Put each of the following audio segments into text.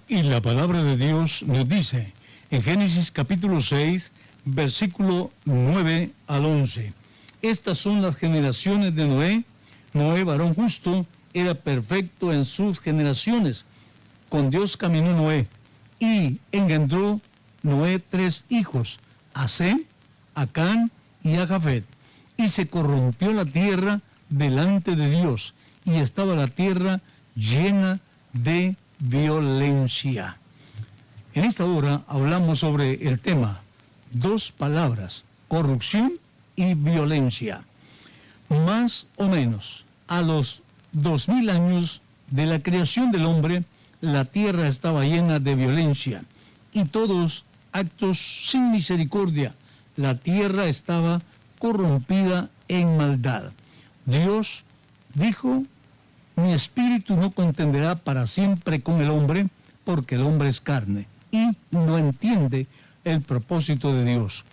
Y la palabra de Dios nos dice en Génesis capítulo 6, versículo 9 al 11. Estas son las generaciones de Noé. Noé, varón justo, era perfecto en sus generaciones. Con Dios caminó Noé y engendró Noé 3 hijos, a Sem, a Can y a Jafet. Y se corrompió la tierra delante de Dios, y estaba la tierra llena de violencia. En esta hora hablamos sobre el tema, 2 palabras, corrupción y violencia. Más o menos a los 2000 años de la creación del hombre, la tierra estaba llena de violencia y todos actos sin misericordia. La tierra estaba corrompida en maldad. Dios dijo: mi espíritu no contenderá para siempre con el hombre, porque el hombre es carne y no entiende el propósito de Dios.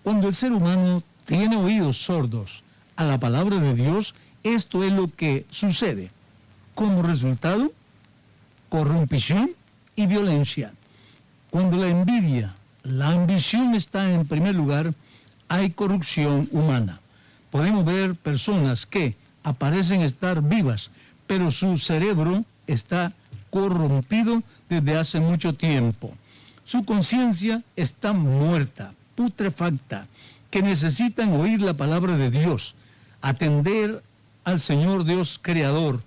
Cuando el ser humano tiene oídos sordos a la palabra de Dios, esto es lo que sucede. Como resultado, corrupción y violencia. Cuando la envidia, la ambición está en primer lugar, hay corrupción humana. Podemos ver personas que aparecen estar vivas, pero su cerebro está corrompido desde hace mucho tiempo. Su conciencia está muerta, putrefacta, que necesitan oír la palabra de Dios, atender al Señor Dios Creador.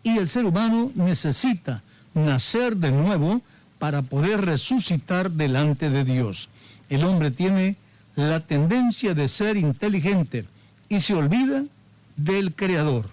Y el ser humano necesita nacer de nuevo para poder resucitar delante de Dios. El hombre tiene la tendencia de ser inteligente y se olvida del Creador.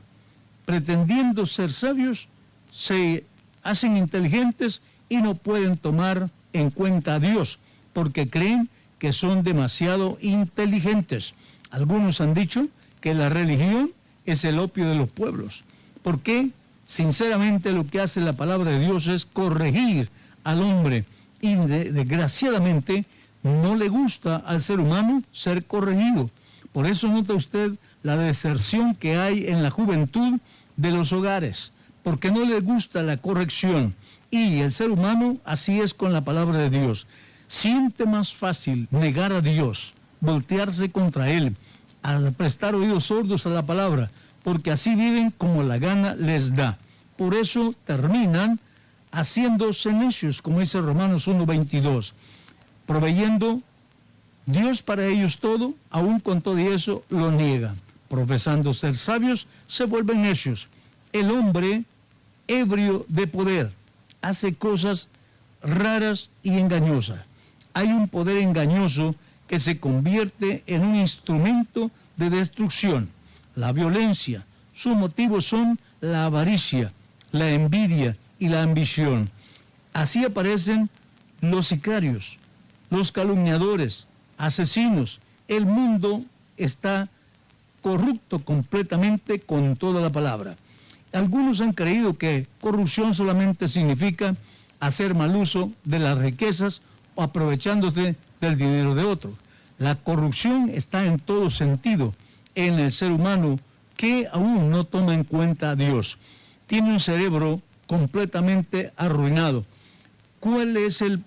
Pretendiendo ser sabios, se hacen inteligentes y no pueden tomar en cuenta a Dios, porque creen que son demasiado inteligentes. Algunos han dicho que la religión es el opio de los pueblos, porque sinceramente lo que hace la palabra de Dios es corregir al hombre, y desgraciadamente no le gusta al ser humano ser corregido. Por eso nota usted la deserción que hay en la juventud de los hogares, porque no le gusta la corrección. Y el ser humano así es con la palabra de Dios. Siente más fácil negar a Dios, voltearse contra Él, al prestar oídos sordos a la palabra, porque así viven como la gana les da. Por eso terminan haciéndose necios, como dice Romanos 1:22, proveyendo Dios para ellos todo, aún con todo y eso lo niegan. Profesando ser sabios, se vuelven necios. El hombre, ebrio de poder, hace cosas raras y engañosas. Hay un poder engañoso que se convierte en un instrumento de destrucción. La violencia, sus motivos son la avaricia, la envidia y la ambición. Así aparecen los sicarios, los calumniadores, asesinos. El mundo está corrupto completamente con toda la palabra. Algunos han creído que corrupción solamente significa hacer mal uso de las riquezas o aprovechándose del dinero de otros. La corrupción está en todo sentido en el ser humano que aún no toma en cuenta a Dios. Tiene un cerebro completamente arruinado. ¿Cuál es el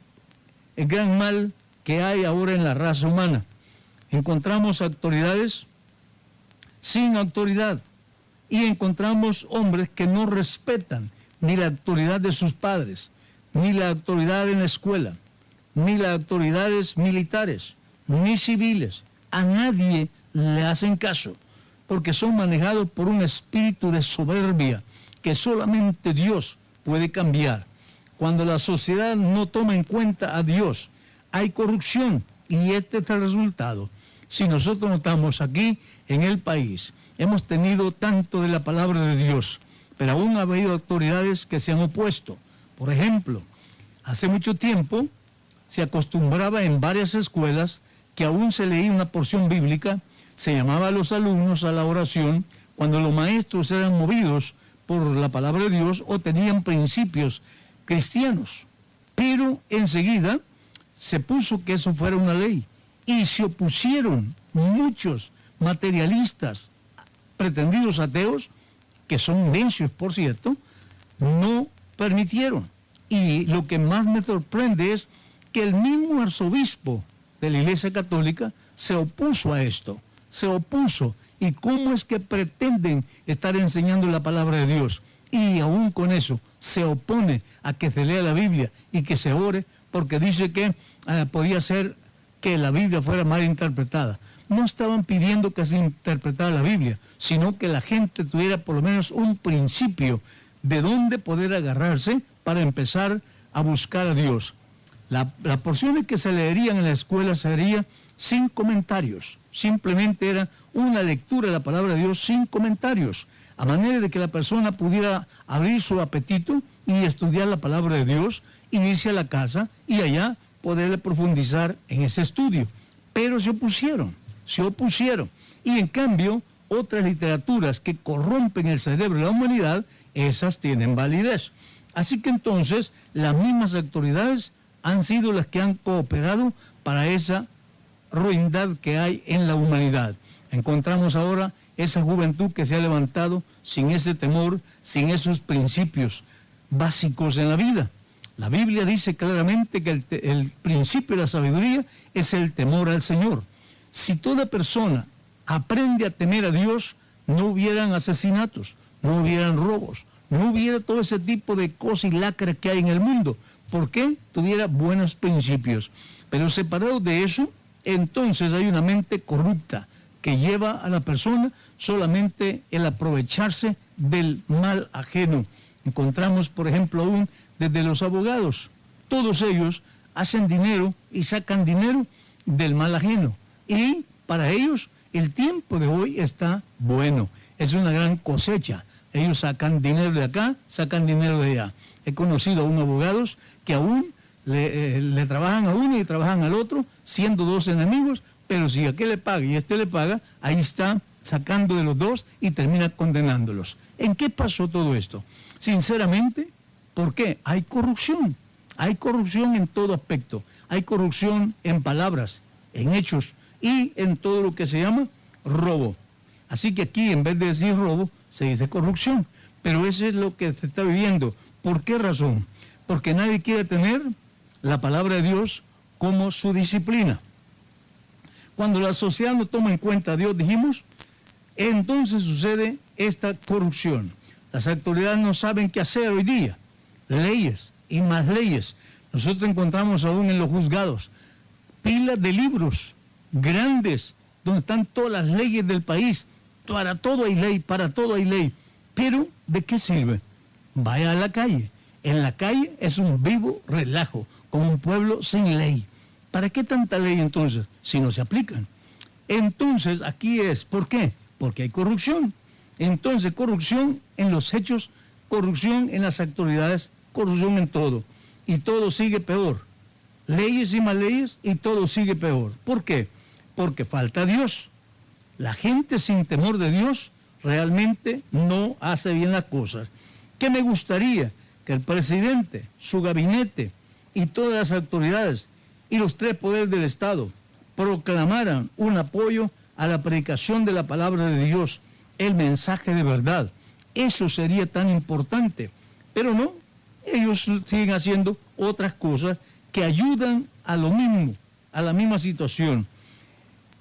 gran mal que hay ahora en la raza humana? Encontramos autoridades sin autoridad y encontramos hombres que no respetan ni la autoridad de sus padres, ni la autoridad en la escuela, ni las autoridades militares, ni civiles. A nadie le hacen caso, porque son manejados por un espíritu de soberbia que solamente Dios puede cambiar. Cuando la sociedad no toma en cuenta a Dios, hay corrupción, y este es el resultado. Si nosotros notamos aquí en el país, hemos tenido tanto de la palabra de Dios, pero aún ha habido autoridades que se han opuesto. Por ejemplo, hace mucho tiempo se acostumbraba en varias escuelas que aún se leía una porción bíblica, se llamaba a los alumnos a la oración cuando los maestros eran movidos por la palabra de Dios o tenían principios cristianos. Pero enseguida se puso que eso fuera una ley y se opusieron muchos materialistas, pretendidos ateos, que son necios, por cierto, no permitieron. Y lo que más me sorprende es que el mismo arzobispo de la Iglesia Católica se opuso a esto, se opuso. ¿Y cómo es que pretenden estar enseñando la palabra de Dios? Y aún con eso se opone a que se lea la Biblia y que se ore, porque dice que podía ser que la Biblia fuera mal interpretada. No estaban pidiendo que se interpretara la Biblia, sino que la gente tuviera por lo menos un principio de dónde poder agarrarse para empezar a buscar a Dios. Las porciones que se leerían en la escuela serían sin comentarios. Simplemente era una lectura de la palabra de Dios sin comentarios, a manera de que la persona pudiera abrir su apetito y estudiar la palabra de Dios y irse a la casa y allá poderle profundizar en ese estudio. Pero se opusieron. Y en cambio, otras literaturas que corrompen el cerebro de la humanidad, esas tienen validez. Así que entonces, las mismas autoridades han sido las que han cooperado para esa ruindad que hay en la humanidad. Encontramos ahora esa juventud que se ha levantado sin ese temor, sin esos principios básicos en la vida. La Biblia dice claramente que el principio de la sabiduría es el temor al Señor. Si toda persona aprende a temer a Dios, no hubieran asesinatos, no hubieran robos, no hubiera todo ese tipo de cosas y lacras que hay en el mundo. ¿Por qué? Tuviera buenos principios. Pero separado de eso, entonces hay una mente corrupta que lleva a la persona solamente el aprovecharse del mal ajeno. Encontramos, por ejemplo, aún desde los abogados. Todos ellos hacen dinero y sacan dinero del mal ajeno. Y para ellos el tiempo de hoy está bueno. Es una gran cosecha. Ellos sacan dinero de acá, sacan dinero de allá. He conocido a unos abogados que aún le trabajan a uno y trabajan al otro, siendo dos enemigos, pero si aquel le paga y este le paga, ahí está sacando de los dos y termina condenándolos. ¿En qué pasó todo esto? Sinceramente, ¿por qué? Hay corrupción en todo aspecto, hay corrupción en palabras, en hechos y en todo lo que se llama robo. Así que aquí, en vez de decir robo, se dice corrupción, pero eso es lo que se está viviendo. ¿Por qué razón? Porque nadie quiere tener la palabra de Dios como su disciplina. Cuando la sociedad no toma en cuenta a Dios, dijimos, entonces sucede esta corrupción. Las autoridades no saben qué hacer hoy día. Leyes y más leyes. Nosotros encontramos aún en los juzgados pilas de libros grandes donde están todas las leyes del país. Para todo hay ley, para todo hay ley. Pero, ¿de qué sirve? Vaya a la calle. En la calle es un vivo relajo, como un pueblo sin ley. ¿Para qué tanta ley entonces, si no se aplican? Entonces, aquí es, ¿por qué? Porque hay corrupción. Entonces, corrupción en los hechos, corrupción en las autoridades, corrupción en todo. Y todo sigue peor. Leyes y más leyes y todo sigue peor. ¿Por qué? Porque falta Dios. La gente sin temor de Dios realmente no hace bien las cosas. ¿Qué me gustaría? Que el presidente, su gabinete y todas las autoridades y los tres poderes del Estado proclamaran un apoyo a la predicación de la palabra de Dios, el mensaje de verdad. Eso sería tan importante. Pero no, ellos siguen haciendo otras cosas que ayudan a lo mismo, a la misma situación.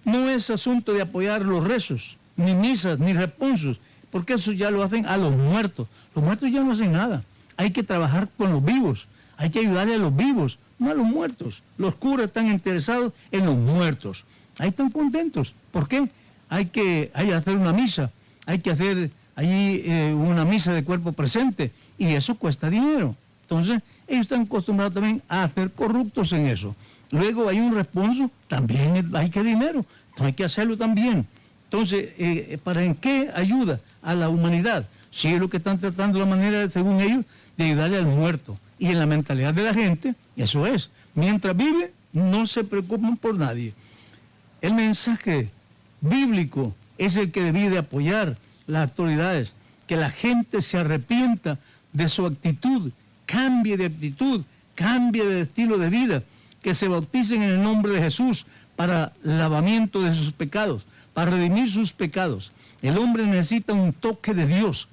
No es asunto de apoyar los rezos, ni misas, ni responsos, porque eso ya lo hacen a los muertos. Los muertos ya no hacen nada. Hay que trabajar con los vivos, hay que ayudarle a los vivos, no a los muertos. Los curas están interesados en los muertos. Ahí están contentos. ¿Por qué? Hay que hacer una misa, hay que hacer allí una misa de cuerpo presente, y eso cuesta dinero. Entonces, ellos están acostumbrados también a ser corruptos en eso. Luego hay un responso, también hay que dinero, entonces hay que hacerlo también. Entonces, ¿para en qué ayuda a la humanidad? Si es lo que están tratando la manera, según ellos, de ayudarle al muerto. Y en la mentalidad de la gente, eso es. Mientras vive, no se preocupan por nadie. El mensaje bíblico es el que debe de apoyar las autoridades, que la gente se arrepienta de su actitud, cambie de actitud, cambie de estilo de vida, que se bauticen en el nombre de Jesús para lavamiento de sus pecados, para redimir sus pecados. El hombre necesita un toque de Dios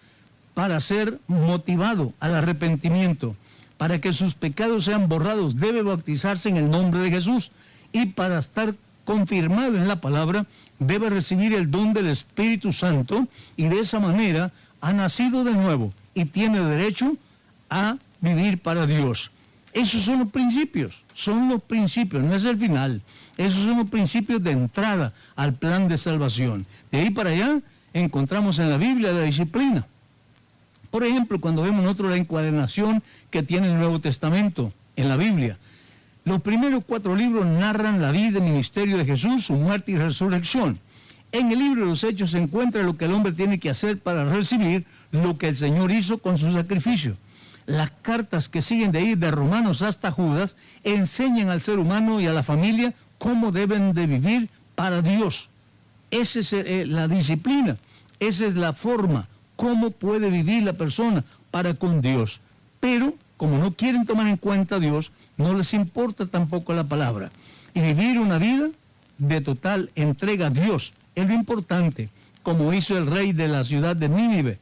para ser motivado al arrepentimiento. Para que sus pecados sean borrados, debe bautizarse en el nombre de Jesús. Y para estar confirmado en la palabra, debe recibir el don del Espíritu Santo, y de esa manera ha nacido de nuevo y tiene derecho a vivir para Dios. Esos son los principios, no es el final. Esos son los principios de entrada al plan de salvación. De ahí para allá encontramos en la Biblia la disciplina. Por ejemplo, cuando vemos nosotros la encuadernación que tiene el Nuevo Testamento en la Biblia, los primeros 4 libros narran la vida y ministerio de Jesús, su muerte y resurrección. En el libro de los Hechos se encuentra lo que el hombre tiene que hacer para recibir lo que el Señor hizo con su sacrificio. Las cartas que siguen de ahí, de Romanos hasta Judas, enseñan al ser humano y a la familia cómo deben de vivir para Dios. Esa es la disciplina, esa es la forma, cómo puede vivir la persona para con Dios. Pero, como no quieren tomar en cuenta a Dios, no les importa tampoco la palabra. Y vivir una vida de total entrega a Dios es lo importante, como hizo el rey de la ciudad de Nínive.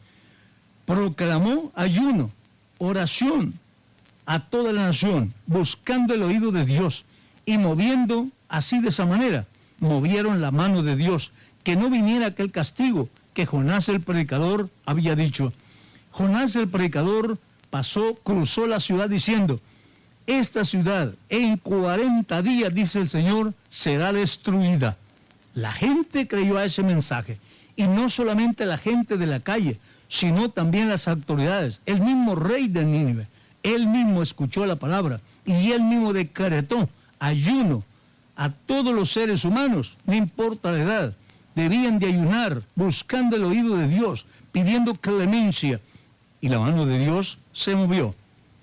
Proclamó ayuno, oración a toda la nación, buscando el oído de Dios, y moviendo así de esa manera, movieron la mano de Dios, que no viniera aquel castigo que Jonás el predicador había dicho. Jonás el predicador cruzó la ciudad diciendo: esta ciudad en 40 días, dice el Señor, será destruida. La gente creyó a ese mensaje, y no solamente la gente de la calle, sino también las autoridades. El mismo rey de Nínive, él mismo escuchó la palabra, y él mismo decretó ayuno a todos los seres humanos, no importa la edad. Debían de ayunar, buscando el oído de Dios, pidiendo clemencia. Y la mano de Dios se movió.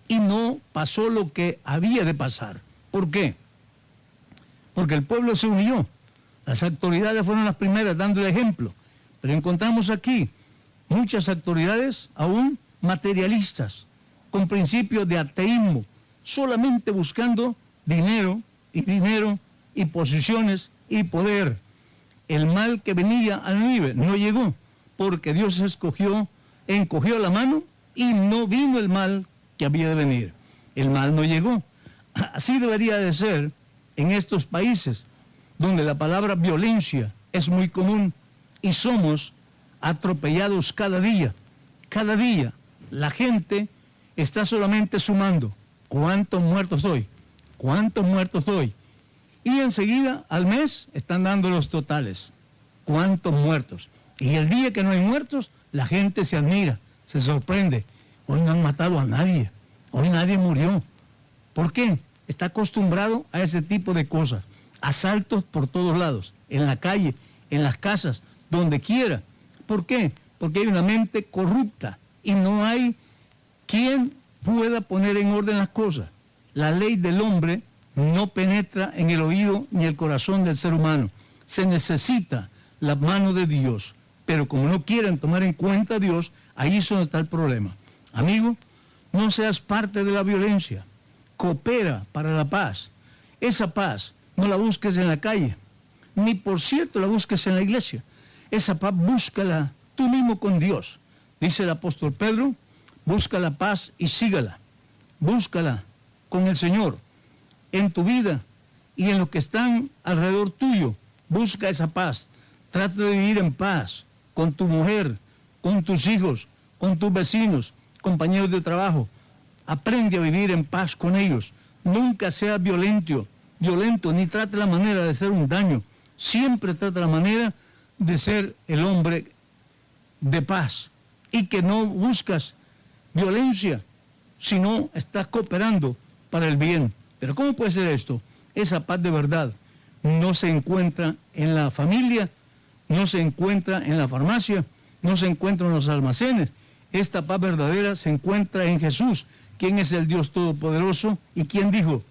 Y no pasó lo que había de pasar. ¿Por qué? Porque el pueblo se humilló. Las autoridades fueron las primeras dando el ejemplo. Pero encontramos aquí muchas autoridades aún materialistas, con principios de ateísmo, solamente buscando dinero y posiciones y poder. El mal que venía a Nínive no llegó, porque Dios encogió la mano, y no vino el mal que había de venir. El mal no llegó. Así debería de ser en estos países, donde la palabra violencia es muy común, y somos atropellados cada día. Cada día la gente está solamente sumando: ¿cuántos muertos hoy? ¿Cuántos muertos hoy? Y enseguida, al mes, están dando los totales. ¿Cuántos muertos? Y el día que no hay muertos, la gente se admira, se sorprende. Hoy no han matado a nadie. Hoy nadie murió. ¿Por qué? Está acostumbrado a ese tipo de cosas. Asaltos por todos lados, en la calle, en las casas, donde quiera. ¿Por qué? Porque hay una mente corrupta y no hay quien pueda poner en orden las cosas. La ley del hombre no penetra en el oído ni el corazón del ser humano. Se necesita la mano de Dios, pero como no quieren tomar en cuenta a Dios, ahí es donde está el problema. Amigo, no seas parte de la violencia. Coopera para la paz. Esa paz no la busques en la calle, ni por cierto la busques en la iglesia. Esa paz búscala tú mismo con Dios. Dice el apóstol Pedro: busca la paz y sígala. Búscala con el Señor en tu vida y en los que están alrededor tuyo. Busca esa paz. Trata de vivir en paz con tu mujer, con tus hijos, con tus vecinos, compañeros de trabajo. Aprende a vivir en paz con ellos. Nunca seas violento, ni trate la manera de hacer un daño. Siempre trata la manera de ser el hombre de paz, y que no buscas violencia, sino estás cooperando para el bien. Pero ¿cómo puede ser esto? Esa paz de verdad no se encuentra en la familia, no se encuentra en la farmacia, no se encuentra en los almacenes. Esta paz verdadera se encuentra en Jesús, quien es el Dios Todopoderoso, y quien dijo: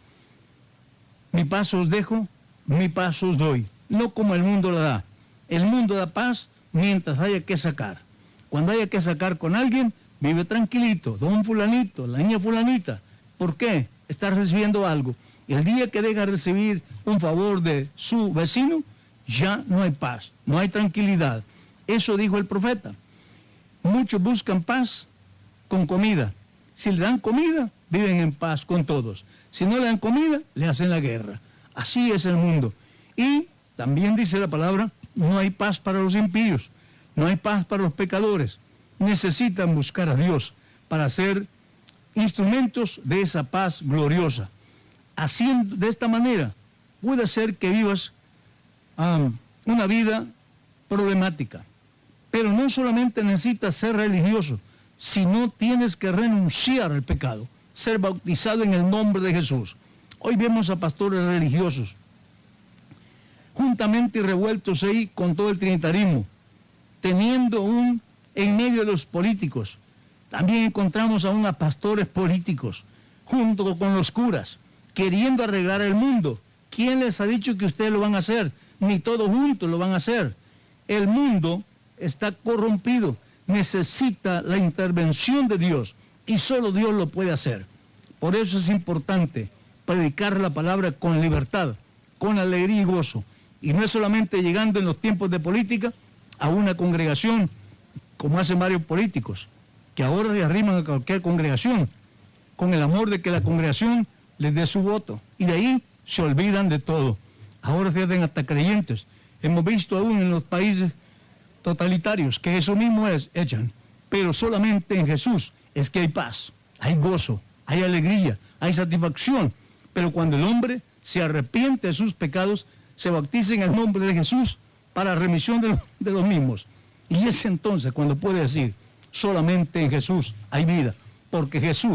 mi paz os dejo, mi paz os doy. No como el mundo la da. El mundo da paz mientras haya que sacar. Cuando haya que sacar con alguien, vive tranquilito, don fulanito, la niña fulanita. ¿Por qué? Está recibiendo algo. Y el día que deja recibir un favor de su vecino, ya no hay paz, no hay tranquilidad. Eso dijo el profeta. Muchos buscan paz con comida. Si le dan comida, viven en paz con todos. Si no le dan comida, le hacen la guerra. Así es el mundo. Y también dice la palabra, no hay paz para los impíos, no hay paz para los pecadores. Necesitan buscar a Dios para ser instrumentos de esa paz gloriosa. Haciendo de esta manera, puede ser que vivas una vida problemática. Pero no solamente necesitas ser religioso, sino tienes que renunciar al pecado, ser bautizado en el nombre de Jesús. Hoy vemos a pastores religiosos, juntamente revueltos ahí con todo el trinitarismo, teniendo en medio de los políticos. También encontramos aún a pastores políticos, junto con los curas, queriendo arreglar el mundo. ¿Quién les ha dicho que ustedes lo van a hacer? Ni todos juntos lo van a hacer. El mundo está corrompido, necesita la intervención de Dios y solo Dios lo puede hacer. Por eso es importante predicar la palabra con libertad, con alegría y gozo. Y no es solamente llegando en los tiempos de política a una congregación, como hacen varios políticos, que ahora se arriman a cualquier congregación, con el amor de que la congregación les dé su voto. Y de ahí se olvidan de todo. Ahora se hacen hasta creyentes. Hemos visto aún en los países totalitarios que eso mismo echan. Pero solamente en Jesús es que hay paz, hay gozo, hay alegría, hay satisfacción. Pero cuando el hombre se arrepiente de sus pecados, se bautiza en el nombre de Jesús para remisión de los mismos. Y es entonces cuando puede decir, solamente en Jesús hay vida, porque Jesús